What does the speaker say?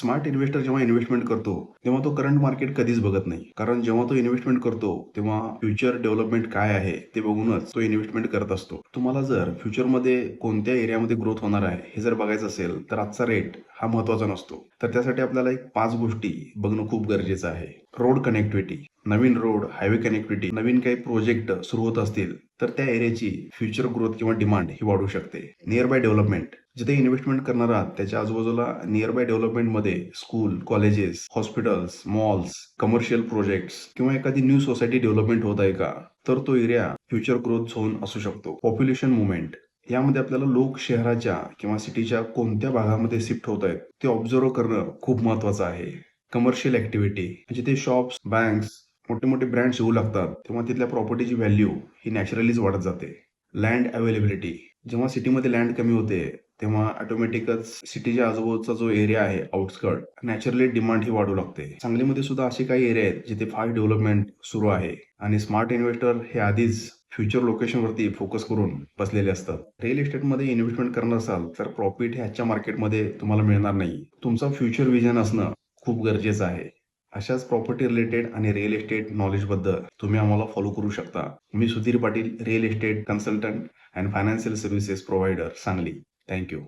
Smart investor जेव्हा investment करतो तेव्हा तो करंट मार्केट कधीच बघत नाही. कारण जेव्हा तो इन्व्हेस्टमेंट करतो तेव्हा फ्युचर डेव्हलपमेंट काय आहे ते बघूनच तो इन्व्हेस्टमेंट करत असतो. तुम्हाला जर फ्युचरमध्ये कोणत्या एरियामध्ये ग्रोथ होणार आहे हे जर बघायचं असेल तर आजचा रेट हा महत्वाचा नसतो. तर त्यासाठी आपल्याला एक 5 गोष्टी बघणं खूप गरजेचं आहे. रोड कनेक्टिव्हिटी, नवीन रोड, हायवे कनेक्टिव्हिटी, नवीन काही प्रोजेक्ट सुरू होत असतील तर त्या एरियाची फ्युचर ग्रोथ किंवा डिमांड ही वाढू शकते. नियर बाय डेव्हलपमेंट, जिथे इन्व्हेस्टमेंट करणार आहात त्याच्या आजूबाजूला नियर बाय डेव्हलपमेंटमध्ये school, colleges, hospitals, malls, commercial projects किंवा एखादी न्यू सोसायटी डेव्हलपमेंट होत आहे का, तर तो एरिया फ्युचर ग्रोथ झोन असू शकतो. पॉप्युलेशन मुवमेंट, यामध्ये आपल्याला लोक शहराच्या किंवा सिटीच्या कोणत्या भागामध्ये शिफ्ट होत आहेत ते ऑब्झर्व करणं खूप महत्वाचं आहे. कमर्शियल ऍक्टिव्हिटी, जिथे शॉप्स, बँक्स, मोठे मोठे ब्रँड्स येऊ लागतात तेव्हा तिथल्या प्रॉपर्टीची व्हॅल्यू ही नॅचरलीच वाढत जाते. लँड अवेलेबिलिटी, जेव्हा सिटीमध्ये लँड कमी होते तेव्हा ऑटोमॅटिकच सिटीच्या आजूबाजूचा जो एरिया आहे आउटस्कर्ट, नॅचरली डिमांड ही वाढू लागते. सांगलीमध्ये सुद्धा असे काही एरिया आहेत जिथे फास्ट डेव्हलपमेंट सुरू आहे आणि स्मार्ट इन्व्हेस्टर हे आधीच फ्युचर लोकेशनवरती फोकस करून बसलेले असतात. रिअल इस्टेटमध्ये इन्व्हेस्टमेंट करणार असाल तर प्रॉफिट हे आजच्या मार्केटमध्ये तुम्हाला मिळणार नाही. तुमचा फ्युचर विजन असणं खूप गरजेचं आहे. अशाच प्रॉपर्टी रिलेटेड आणि रिअल इस्टेट नॉलेजबद्दल तुम्ही आम्हाला फॉलो करू शकता. मी Sudhir Patil, real estate consultant and financial services provider, Sangli. Thank you.